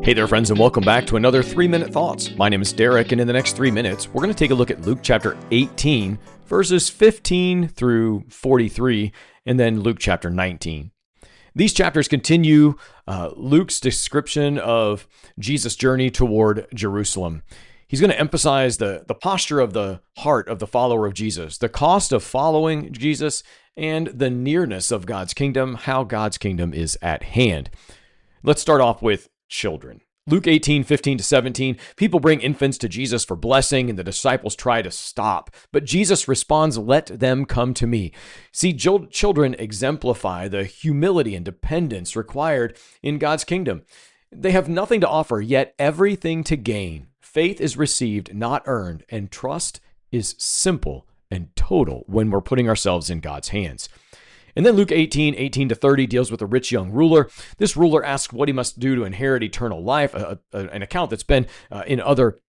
Hey there, friends, and welcome back to another 3-Minute Thoughts. My name is Derek, and in the next 3 minutes, we're going to take a look at Luke chapter 18, verses 15 through 43, and then Luke chapter 19. These chapters continue Luke's description of Jesus' journey toward Jerusalem. He's going to emphasize the posture of the heart of the follower of Jesus, the cost of following Jesus, and the nearness of God's kingdom, how God's kingdom is at hand. Let's start off with children. Luke 18, 15 to 17, people bring infants to Jesus for blessing, and the disciples try to stop. But Jesus responds, "Let them come to me." See, children exemplify the humility and dependence required in God's kingdom. They have nothing to offer, yet everything to gain. Faith is received, not earned, and trust is simple and total when we're putting ourselves in God's hands. And then Luke 18, 18 to 30 deals with a rich young ruler. This ruler asks what he must do to inherit eternal life, an account that's been in other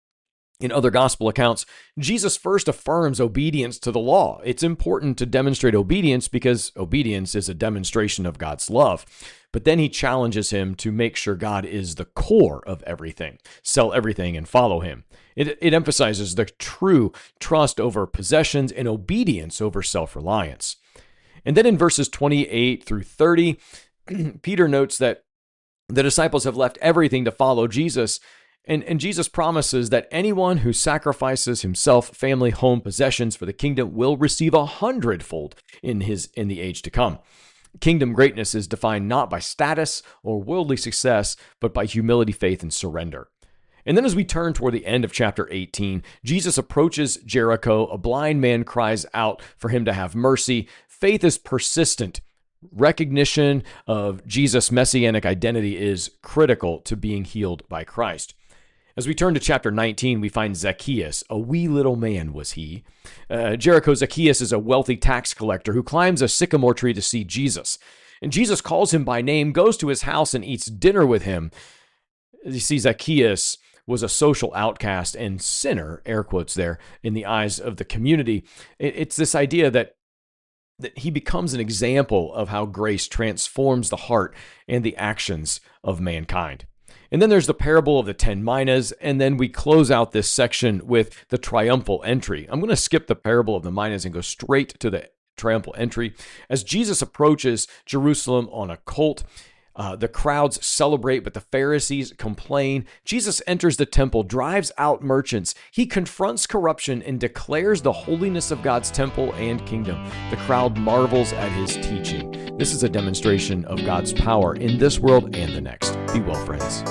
gospel accounts. Jesus first affirms obedience to the law. It's important to demonstrate obedience because obedience is a demonstration of God's love. But then he challenges him to make sure God is the core of everything. Sell everything and follow him. It emphasizes the true trust over possessions and obedience over self-reliance. And then in verses 28 through 30, Peter notes that the disciples have left everything to follow Jesus. And Jesus promises that anyone who sacrifices himself, family, home, possessions for the kingdom will receive 100-fold in the age to come. Kingdom greatness is defined not by status or worldly success, but by humility, faith, and surrender. And then as we turn toward the end of chapter 18, Jesus approaches Jericho. A blind man cries out for him to have mercy. Faith is persistent. Recognition of Jesus' messianic identity is critical to being healed by Christ. As we turn to chapter 19, we find Zacchaeus. A wee little man was he. Jericho Zacchaeus is a wealthy tax collector who climbs a sycamore tree to see Jesus. And Jesus calls him by name, goes to his house, and eats dinner with him. You see, Zacchaeus was a social outcast and sinner, air quotes there, in the eyes of the community. It's this idea that he becomes an example of how grace transforms the heart and the actions of mankind. And then there's the parable of the 10 minas, and then we close out this section with the triumphal entry. I'm going to skip the parable of the minas and go straight to the triumphal entry. As Jesus approaches Jerusalem on a colt, the crowds celebrate, but the Pharisees complain. Jesus enters the temple, drives out merchants. He confronts corruption and declares the holiness of God's temple and kingdom. The crowd marvels at his teaching. This is a demonstration of God's power in this world and the next. Be well, friends.